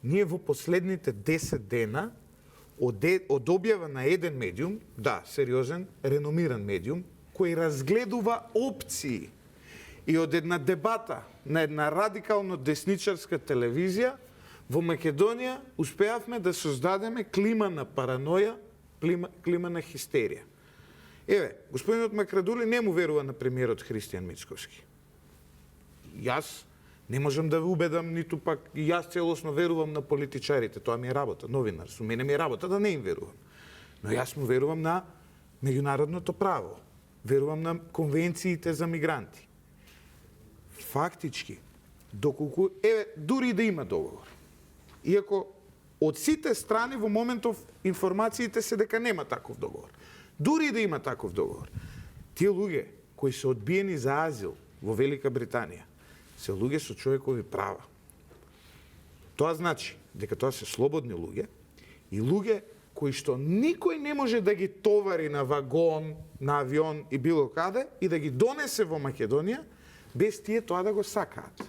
ние во последните 10 дена од објава на еден медиум, да, сериозен, реномиран медиум, кој разгледува опции и од една дебата на една радикално десничарска телевизија, во Македонија успеавме да создадеме клима на параноја, клима на хистерија. Еве, господинот Макрадули не му верува на премиерот Христијан Мицковски. Јас не можам да ве убедам, ниту пак и јас целосно верувам на политичарите, тоа ми е работа, новинар, со мене ми е работа да не им верувам. Но јас му верувам на меѓународното право, верувам на конвенциите за мигранти. Фактички, доколку, дури и да има договор, иако од сите страни во моментов информациите се дека нема таков договор, дури и да има таков договор, тие луѓе кои се одбиени за азил во Велика Британија, се луѓе со човекови права. Тоа значи дека тоа се слободни луѓе и луѓе кои што никој не може да ги товари на вагон, на авион и било каде и да ги донесе во Македонија без тие тоа да го сакаат.